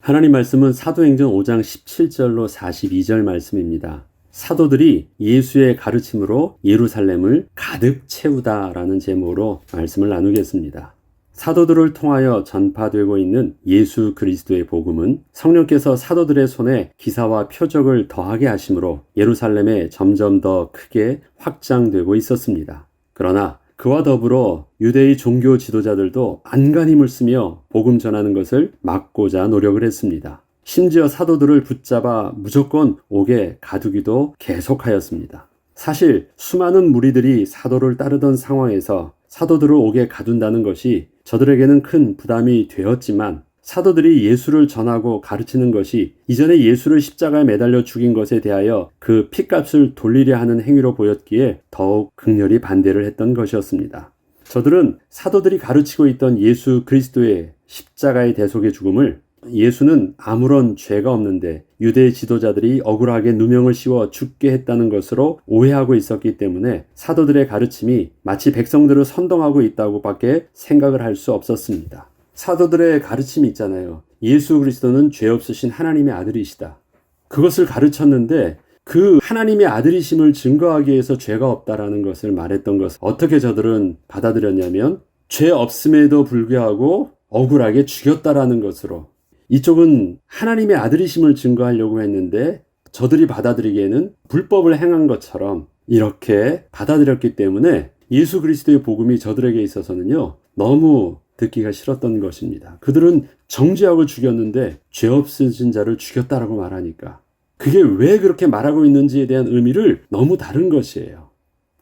하나님 말씀은 사도행전 5장 17절로 42절 말씀입니다. 사도들이 예수의 가르침으로 예루살렘을 가득 채우다라는 제목으로 말씀을 나누겠습니다. 사도들을 통하여 전파되고 있는 예수 그리스도의 복음은 성령께서 사도들의 손에 기사와 표적을 더하게 하심으로 예루살렘에 점점 더 크게 확장되고 있었습니다. 그러나 그와 더불어 유대의 종교 지도자들도 안간힘을 쓰며 복음 전하는 것을 막고자 노력을 했습니다. 심지어 사도들을 붙잡아 무조건 옥에 가두기도 계속하였습니다. 사실 수많은 무리들이 사도를 따르던 상황에서 사도들을 옥에 가둔다는 것이 저들에게는 큰 부담이 되었지만 사도들이 예수를 전하고 가르치는 것이 이전에 예수를 십자가에 매달려 죽인 것에 대하여 그 핏값을 돌리려 하는 행위로 보였기에 더욱 극렬히 반대를 했던 것이었습니다. 저들은 사도들이 가르치고 있던 예수 그리스도의 십자가의 대속의 죽음을 예수는 아무런 죄가 없는데 유대 지도자들이 억울하게 누명을 씌워 죽게 했다는 것으로 오해하고 있었기 때문에 사도들의 가르침이 마치 백성들을 선동하고 있다고 밖에 생각을 할 수 없었습니다. 사도들의 가르침이 있잖아요. 예수 그리스도는 죄 없으신 하나님의 아들이시다. 그것을 가르쳤는데 그 하나님의 아들이심을 증거하기 위해서 죄가 없다라는 것을 말했던 것을 어떻게 저들은 받아들였냐면 죄 없음에도 불구하고 억울하게 죽였다라는 것으로 이쪽은 하나님의 아들이심을 증거하려고 했는데 저들이 받아들이기에는 불법을 행한 것처럼 이렇게 받아들였기 때문에 예수 그리스도의 복음이 저들에게 있어서는요 너무 듣기가 싫었던 것입니다. 그들은 정죄하고 죽였는데 죄 없으신 자를 죽였다라고 말하니까 그게 왜 그렇게 말하고 있는지에 대한 의미를 너무 다른 것이에요.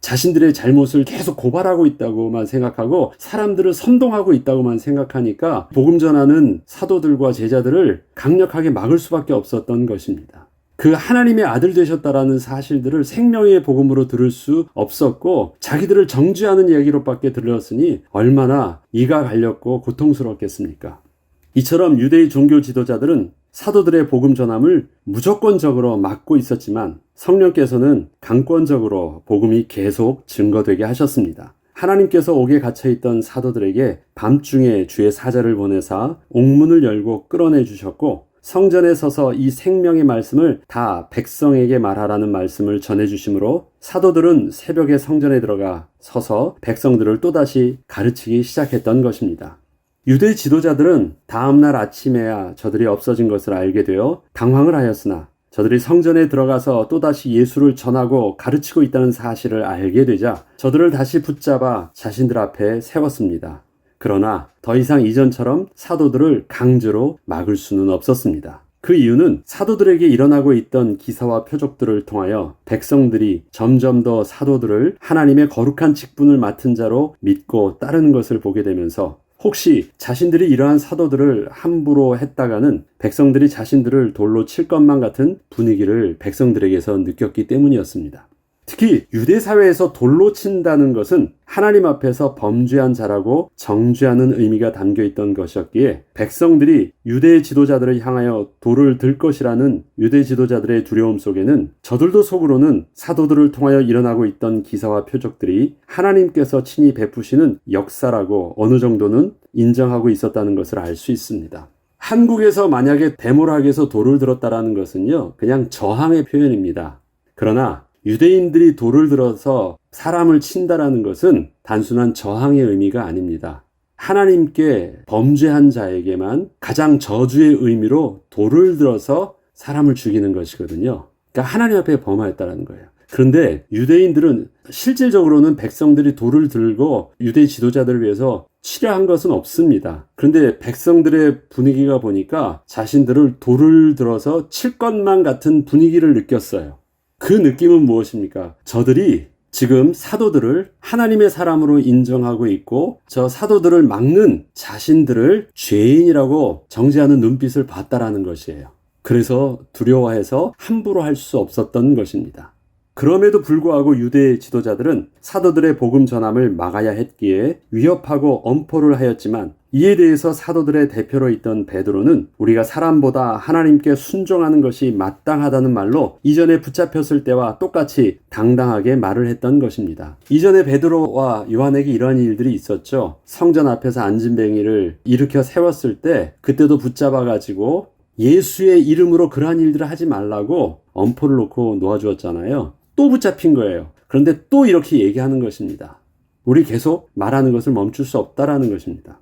자신들의 잘못을 계속 고발하고 있다고만 생각하고 사람들을 선동하고 있다고만 생각하니까 복음 전하는 사도들과 제자들을 강력하게 막을 수밖에 없었던 것입니다. 그 하나님의 아들 되셨다라는 사실들을 생명의 복음으로 들을 수 없었고 자기들을 정죄하는 이야기로밖에 들렸으니 얼마나 이가 갈렸고 고통스럽겠습니까? 이처럼 유대의 종교 지도자들은 사도들의 복음 전함을 무조건적으로 막고 있었지만 성령께서는 강권적으로 복음이 계속 증거되게 하셨습니다. 하나님께서 옥에 갇혀있던 사도들에게 밤중에 주의 사자를 보내사 옥문을 열고 끌어내 주셨고 성전에 서서 이 생명의 말씀을 다 백성에게 말하라는 말씀을 전해주심으로 사도들은 새벽에 성전에 들어가 서서 백성들을 또다시 가르치기 시작했던 것입니다. 유대 지도자들은 다음날 아침에야 저들이 없어진 것을 알게 되어 당황을 하였으나 저들이 성전에 들어가서 또다시 예수를 전하고 가르치고 있다는 사실을 알게 되자 저들을 다시 붙잡아 자신들 앞에 세웠습니다. 그러나 더 이상 이전처럼 사도들을 강제로 막을 수는 없었습니다. 그 이유는 사도들에게 일어나고 있던 기사와 표적들을 통하여 백성들이 점점 더 사도들을 하나님의 거룩한 직분을 맡은 자로 믿고 따르는 것을 보게 되면서 혹시 자신들이 이러한 사도들을 함부로 했다가는 백성들이 자신들을 돌로 칠 것만 같은 분위기를 백성들에게서 느꼈기 때문이었습니다. 특히 유대 사회에서 돌로 친다는 것은 하나님 앞에서 범죄한 자라고 정죄하는 의미가 담겨 있던 것이었기에 백성들이 유대 지도자들을 향하여 돌을 들 것이라는 유대 지도자들의 두려움 속에는 저들도 속으로는 사도들을 통하여 일어나고 있던 기사와 표적들이 하나님께서 친히 베푸시는 역사라고 어느 정도는 인정하고 있었다는 것을 알 수 있습니다. 한국에서 만약에 대모락에서 돌을 들었다라는 것은요 그냥 저항의 표현입니다. 그러나 유대인들이 돌을 들어서 사람을 친다라는 것은 단순한 저항의 의미가 아닙니다. 하나님께 범죄한 자에게만 가장 저주의 의미로 돌을 들어서 사람을 죽이는 것이거든요. 그러니까 하나님 앞에 범하였다는 거예요. 그런데 유대인들은 실질적으로는 백성들이 돌을 들고 유대 지도자들을 위해서 치려한 것은 없습니다. 그런데 백성들의 분위기가 보니까 자신들을 돌을 들어서 칠 것만 같은 분위기를 느꼈어요. 그 느낌은 무엇입니까? 저들이 지금 사도들을 하나님의 사람으로 인정하고 있고 저 사도들을 막는 자신들을 죄인이라고 정죄하는 눈빛을 봤다라는 것이에요. 그래서 두려워해서 함부로 할 수 없었던 것입니다. 그럼에도 불구하고 유대 지도자들은 사도들의 복음 전함을 막아야 했기에 위협하고 엄포를 하였지만 이에 대해서 사도들의 대표로 있던 베드로는 우리가 사람보다 하나님께 순종하는 것이 마땅하다는 말로 이전에 붙잡혔을 때와 똑같이 당당하게 말을 했던 것입니다. 이전에 베드로와 요한에게 이런 일들이 있었죠. 성전 앞에서 안진뱅이를 일으켜 세웠을 때 그때도 붙잡아가지고 예수의 이름으로 그러한 일들을 하지 말라고 엄포를 놓고 놓아주었잖아요. 또 붙잡힌 거예요. 그런데 또 이렇게 얘기하는 것입니다. 우리 계속 말하는 것을 멈출 수 없다라는 것입니다.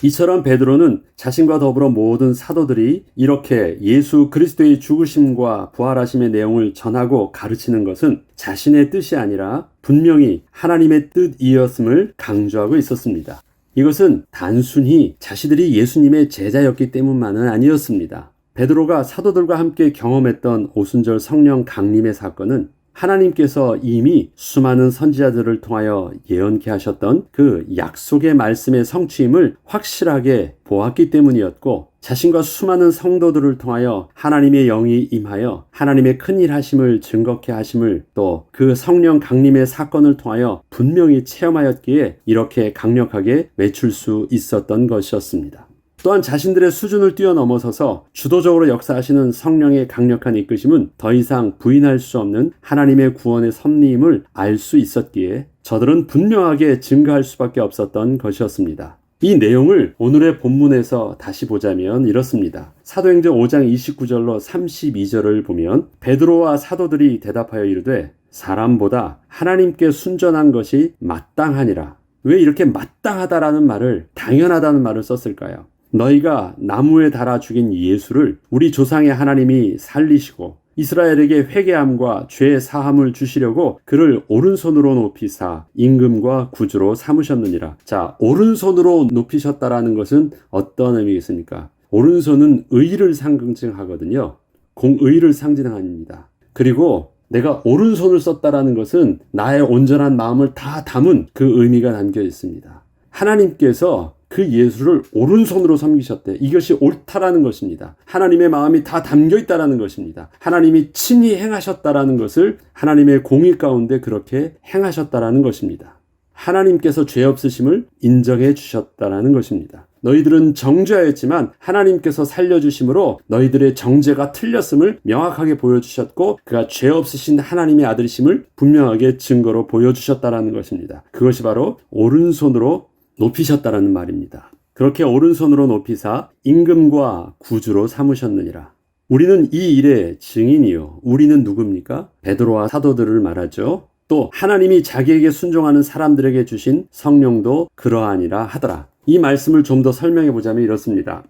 이처럼 베드로는 자신과 더불어 모든 사도들이 이렇게 예수 그리스도의 죽으심과 부활하심의 내용을 전하고 가르치는 것은 자신의 뜻이 아니라 분명히 하나님의 뜻이었음을 강조하고 있었습니다. 이것은 단순히 자신들이 예수님의 제자였기 때문만은 아니었습니다. 베드로가 사도들과 함께 경험했던 오순절 성령 강림의 사건은 하나님께서 이미 수많은 선지자들을 통하여 예언케 하셨던 그 약속의 말씀의 성취임을 확실하게 보았기 때문이었고, 자신과 수많은 성도들을 통하여 하나님의 영이 임하여 하나님의 큰일 하심을 증거케 하심을 또 그 성령 강림의 사건을 통하여 분명히 체험하였기에 이렇게 강력하게 외칠 수 있었던 것이었습니다. 또한 자신들의 수준을 뛰어넘어서서 주도적으로 역사하시는 성령의 강력한 이끄심은 더 이상 부인할 수 없는 하나님의 구원의 섭리임을 알 수 있었기에 저들은 분명하게 증거할 수밖에 없었던 것이었습니다. 이 내용을 오늘의 본문에서 다시 보자면 이렇습니다. 사도행전 5장 29절로 32절을 보면 베드로와 사도들이 대답하여 이르되 사람보다 하나님께 순전한 것이 마땅하니라. 왜 이렇게 마땅하다라는 말을, 당연하다는 말을 썼을까요? 너희가 나무에 달아 죽인 예수를 우리 조상의 하나님이 살리시고 이스라엘에게 회개함과 죄 사함을 주시려고 그를 오른손으로 높이사 임금과 구주로 삼으셨느니라. 자, 오른손으로 높이셨다라는 것은 어떤 의미겠습니까? 오른손은 의를 상징하거든요. 공의를 상징합니다. 그리고 내가 오른손을 썼다라는 것은 나의 온전한 마음을 다 담은 그 의미가 담겨 있습니다. 하나님께서 그 예수를 오른손으로 섬기셨대. 이것이 옳다라는 것입니다. 하나님의 마음이 다 담겨 있다라는 것입니다. 하나님이 친히 행하셨다라는 것을 하나님의 공의 가운데 그렇게 행하셨다라는 것입니다. 하나님께서 죄 없으심을 인정해 주셨다라는 것입니다. 너희들은 정죄하였지만 하나님께서 살려주심으로 너희들의 정죄가 틀렸음을 명확하게 보여주셨고 그가 죄 없으신 하나님의 아들이심을 분명하게 증거로 보여주셨다라는 것입니다. 그것이 바로 오른손으로 높이셨다라는 말입니다. 그렇게 오른손으로 높이사 임금과 구주로 삼으셨느니라. 우리는 이 일의 증인이요. 우리는 누굽니까? 베드로와 사도들을 말하죠. 또 하나님이 자기에게 순종하는 사람들에게 주신 성령도 그러하니라 하더라. 이 말씀을 좀 더 설명해 보자면 이렇습니다.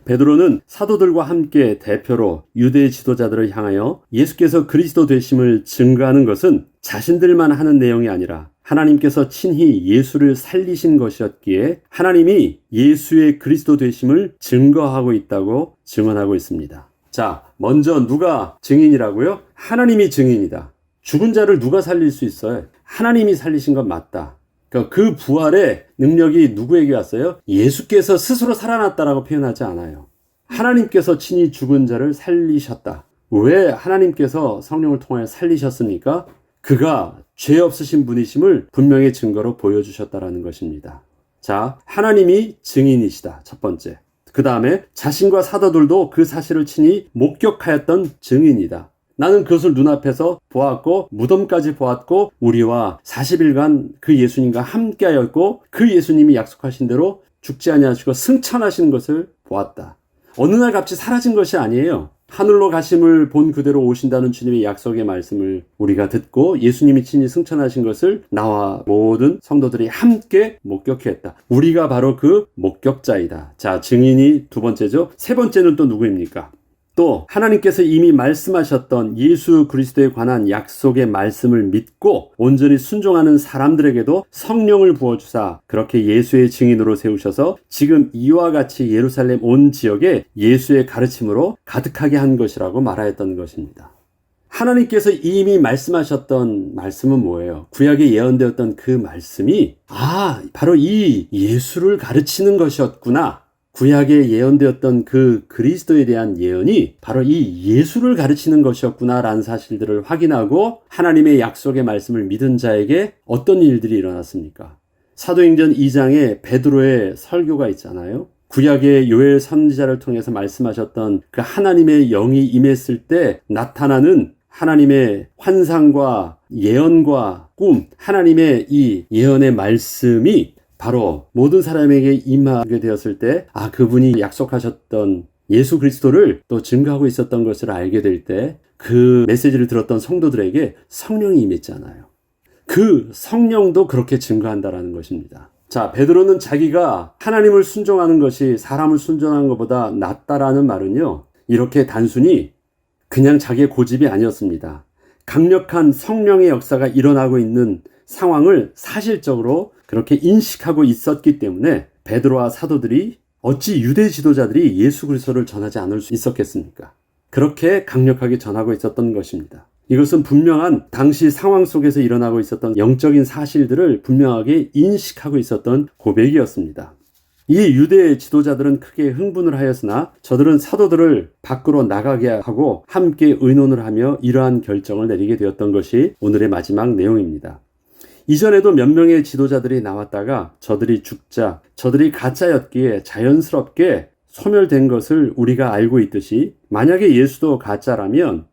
베드로는 사도들과 함께 대표로 유대 지도자들을 향하여 예수께서 그리스도 되심을 증거하는 것은 자신들만 하는 내용이 아니라 하나님께서 친히 예수를 살리신 것이었기에 하나님이 예수의 그리스도 되심을 증거하고 있다고 증언하고 있습니다. 자, 먼저 누가 증인이라고요? 하나님이 증인이다. 죽은 자를 누가 살릴 수 있어요? 하나님이 살리신 건 맞다. 그러니까 그 부활의 능력이 누구에게 왔어요? 예수께서 스스로 살아났다라고 표현하지 않아요. 하나님께서 친히 죽은 자를 살리셨다. 왜 하나님께서 성령을 통하여 살리셨습니까? 그가 죄 없으신 분이심을 분명히 증거로 보여주셨다라는 것입니다. 자, 하나님이 증인이시다. 첫 번째. 그 다음에 자신과 사도들도 그 사실을 친히 목격하였던 증인이다. 나는 그것을 눈앞에서 보았고 무덤까지 보았고 우리와 40일간 그 예수님과 함께하였고 그 예수님이 약속하신 대로 죽지 아니하시고 승천하시는 것을 보았다. 어느 날 갑자기 사라진 것이 아니에요. 하늘로 가심을 본 그대로 오신다는 주님의 약속의 말씀을 우리가 듣고 예수님이 친히 승천하신 것을 나와 모든 성도들이 함께 목격했다. 우리가 바로 그 목격자이다. 자, 증인이 두 번째죠. 세 번째는 또 누구입니까? 또 하나님께서 이미 말씀하셨던 예수 그리스도에 관한 약속의 말씀을 믿고 온전히 순종하는 사람들에게도 성령을 부어주사 그렇게 예수의 증인으로 세우셔서 지금 이와 같이 예루살렘 온 지역에 예수의 가르침으로 가득하게 한 것이라고 말하였던 것입니다. 하나님께서 이미 말씀하셨던 말씀은 뭐예요? 구약에 예언되었던 그 말씀이 바로 이 예수를 가르치는 것이었구나. 구약에 예언되었던 그 그리스도에 대한 예언이 바로 이 예수를 가르치는 것이었구나라는 사실들을 확인하고 하나님의 약속의 말씀을 믿은 자에게 어떤 일들이 일어났습니까? 사도행전 2장에 베드로의 설교가 있잖아요. 구약의 요엘 선지자를 통해서 말씀하셨던 그 하나님의 영이 임했을 때 나타나는 하나님의 환상과 예언과 꿈, 하나님의 이 예언의 말씀이 바로 모든 사람에게 임하게 되었을 때 그분이 약속하셨던 예수 그리스도를 또 증거하고 있었던 것을 알게 될 때 그 메시지를 들었던 성도들에게 성령이 임했잖아요. 그 성령도 그렇게 증거한다라는 것입니다. 자, 베드로는 자기가 하나님을 순종하는 것이 사람을 순종하는 것보다 낫다라는 말은요, 이렇게 단순히 그냥 자기의 고집이 아니었습니다. 강력한 성령의 역사가 일어나고 있는 상황을 사실적으로 그렇게 인식하고 있었기 때문에 베드로와 사도들이 어찌 유대 지도자들이 예수 그리스도를 전하지 않을 수 있었겠습니까? 그렇게 강력하게 전하고 있었던 것입니다. 이것은 분명한 당시 상황 속에서 일어나고 있었던 영적인 사실들을 분명하게 인식하고 있었던 고백이었습니다. 이 유대 지도자들은 크게 흥분을 하였으나 저들은 사도들을 밖으로 나가게 하고 함께 의논을 하며 이러한 결정을 내리게 되었던 것이 오늘의 마지막 내용입니다. 이전에도 몇 명의 지도자들이 나왔다가 저들이 죽자 저들이 가짜였기에 자연스럽게 소멸된 것을 우리가 알고 있듯이 만약에 예수도 가짜라면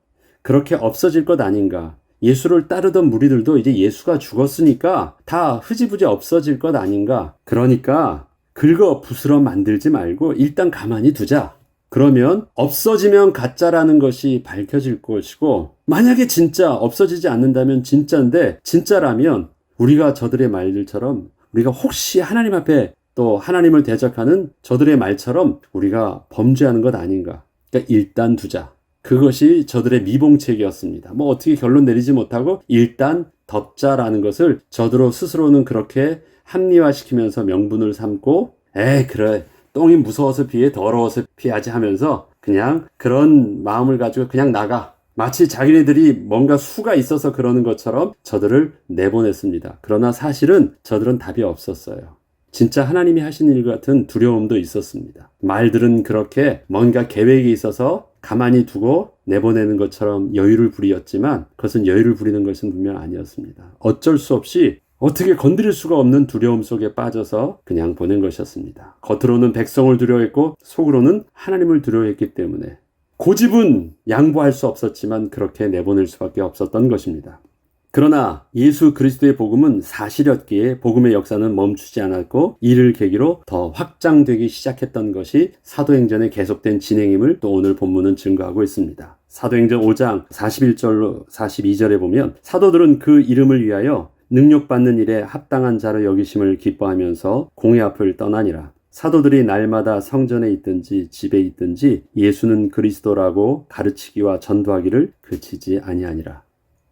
그렇게 없어질 것 아닌가. 예수를 따르던 무리들도 이제 예수가 죽었으니까 다 흐지부지 없어질 것 아닌가. 그러니까 긁어 부스러 만들지 말고 일단 가만히 두자. 그러면 없어지면 가짜라는 것이 밝혀질 것이고 만약에 진짜 없어지지 않는다면 진짜인데 진짜라면 우리가 저들의 말들처럼 우리가 혹시 하나님 앞에 또 하나님을 대적하는 저들의 말처럼 우리가 범죄하는 것 아닌가. 그러니까 일단 두자. 그것이 저들의 미봉책이었습니다. 뭐 어떻게 결론 내리지 못하고 일단 덮자라는 것을 저들로 스스로는 그렇게 합리화시키면서 명분을 삼고 그래 똥이 무서워서 피해 더러워서 피하지 하면서 그냥 그런 마음을 가지고 그냥 나가. 마치 자기네들이 뭔가 수가 있어서 그러는 것처럼 저들을 내보냈습니다. 그러나 사실은 저들은 답이 없었어요. 진짜 하나님이 하신 일 같은 두려움도 있었습니다. 말들은 그렇게 뭔가 계획이 있어서 가만히 두고 내보내는 것처럼 여유를 부리었지만 그것은 여유를 부리는 것은 분명 아니었습니다. 어쩔 수 없이 어떻게 건드릴 수가 없는 두려움 속에 빠져서 그냥 보낸 것이었습니다. 겉으로는 백성을 두려워했고 속으로는 하나님을 두려워했기 때문에 고집은 양보할 수 없었지만 그렇게 내보낼 수밖에 없었던 것입니다. 그러나 예수 그리스도의 복음은 사실이었기에 복음의 역사는 멈추지 않았고 이를 계기로 더 확장되기 시작했던 것이 사도행전의 계속된 진행임을 또 오늘 본문은 증거하고 있습니다. 사도행전 5장 41절로 42절에 보면 사도들은 그 이름을 위하여 능력받는 일에 합당한 자로 여기심을 기뻐하면서 공회 앞을 떠나니라. 사도들이 날마다 성전에 있든지 집에 있든지 예수는 그리스도라고 가르치기와 전도하기를 그치지 아니하니라.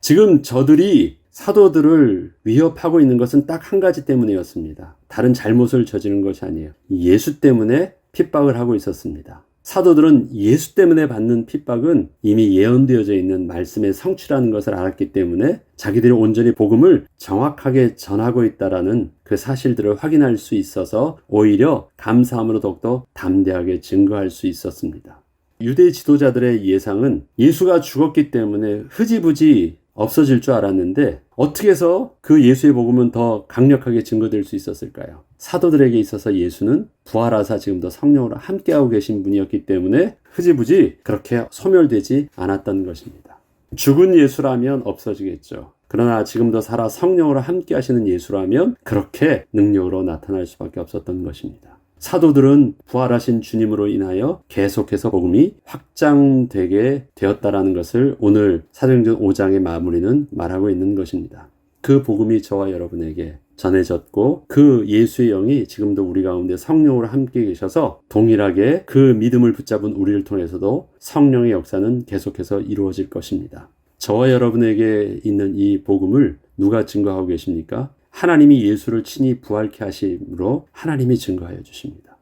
지금 저들이 사도들을 위협하고 있는 것은 딱 한 가지 때문이었습니다. 다른 잘못을 저지른 것이 아니에요. 예수 때문에 핍박을 하고 있었습니다. 사도들은 예수 때문에 받는 핍박은 이미 예언되어져 있는 말씀의 성취라는 것을 알았기 때문에 자기들이 온전히 복음을 정확하게 전하고 있다라는 그 사실들을 확인할 수 있어서 오히려 감사함으로 더욱더 담대하게 증거할 수 있었습니다. 유대 지도자들의 예상은 예수가 죽었기 때문에 흐지부지 없어질 줄 알았는데 어떻게 해서 그 예수의 복음은 더 강력하게 증거될 수 있었을까요? 사도들에게 있어서 예수는 부활하사 지금도 성령으로 함께하고 계신 분이었기 때문에 흐지부지 그렇게 소멸되지 않았던 것입니다. 죽은 예수라면 없어지겠죠. 그러나 지금도 살아 성령으로 함께하시는 예수라면 그렇게 능력으로 나타날 수밖에 없었던 것입니다. 사도들은 부활하신 주님으로 인하여 계속해서 복음이 확장되게 되었다라는 것을 오늘 사도행전 5장의 마무리는 말하고 있는 것입니다. 그 복음이 저와 여러분에게 전해졌고 그 예수의 영이 지금도 우리 가운데 성령으로 함께 계셔서 동일하게 그 믿음을 붙잡은 우리를 통해서도 성령의 역사는 계속해서 이루어질 것입니다. 저와 여러분에게 있는 이 복음을 누가 증거하고 계십니까? 하나님이 예수를 친히 부활케 하심으로 하나님이 증거하여 주십니다.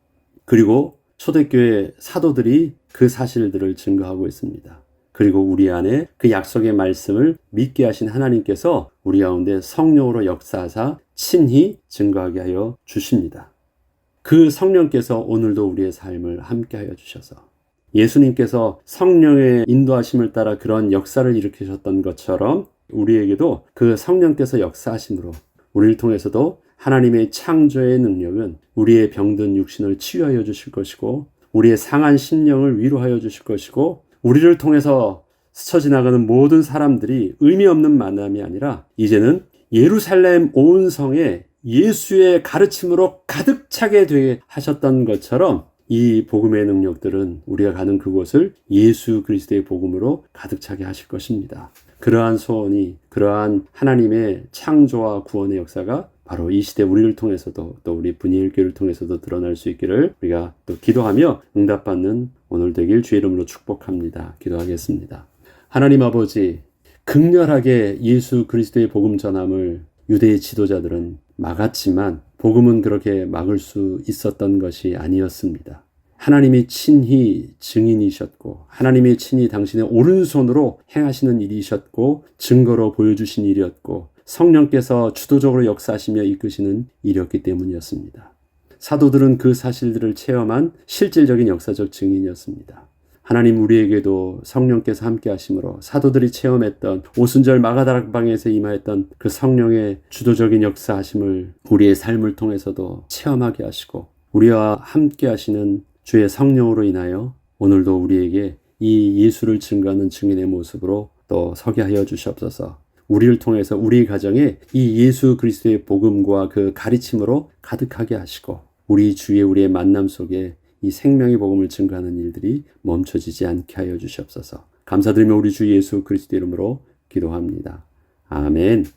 그리고 초대교회 사도들이 그 사실들을 증거하고 있습니다. 그리고 우리 안에 그 약속의 말씀을 믿게 하신 하나님께서 우리 가운데 성령으로 역사하사 친히 증거하게 하여 주십니다. 그 성령께서 오늘도 우리의 삶을 함께 하여 주셔서 예수님께서 성령의 인도하심을 따라 그런 역사를 일으키셨던 것처럼 우리에게도 그 성령께서 역사하심으로 우리를 통해서도 하나님의 창조의 능력은 우리의 병든 육신을 치유하여 주실 것이고 우리의 상한 심령을 위로하여 주실 것이고 우리를 통해서 스쳐 지나가는 모든 사람들이 의미 없는 만남이 아니라 이제는 예루살렘 온 성에 예수의 가르침으로 가득 차게 되게 하셨던 것처럼 이 복음의 능력들은 우리가 가는 그곳을 예수 그리스도의 복음으로 가득 차게 하실 것입니다. 그러한 소원이, 그러한 하나님의 창조와 구원의 역사가 바로 이 시대 우리를 통해서도, 또 우리 분이엘교회를 통해서도 드러날 수 있기를 우리가 또 기도하며 응답받는 오늘 되길 주의 이름으로 축복합니다. 기도하겠습니다. 하나님 아버지, 극렬하게 예수 그리스도의 복음 전함을 유대의 지도자들은 막았지만 복음은 그렇게 막을 수 있었던 것이 아니었습니다. 하나님이 친히 증인이셨고 하나님이 친히 당신의 오른손으로 행하시는 일이셨고 증거로 보여주신 일이었고 성령께서 주도적으로 역사하시며 이끄시는 일이었기 때문이었습니다. 사도들은 그 사실들을 체험한 실질적인 역사적 증인이었습니다. 하나님 우리에게도 성령께서 함께 하심으로 사도들이 체험했던 오순절 마가다락방에서 임하였던 그 성령의 주도적인 역사하심을 우리의 삶을 통해서도 체험하게 하시고 우리와 함께 하시는 주의 성령으로 인하여 오늘도 우리에게 이 예수를 증거하는 증인의 모습으로 또 서게 하여 주시옵소서. 우리를 통해서 우리 가정에 이 예수 그리스도의 복음과 그 가르침으로 가득하게 하시고 우리 주의 우리의 만남 속에 이 생명의 복음을 증거하는 일들이 멈춰지지 않게 하여 주시옵소서. 감사드리며 우리 주 예수 그리스도 이름으로 기도합니다. 아멘.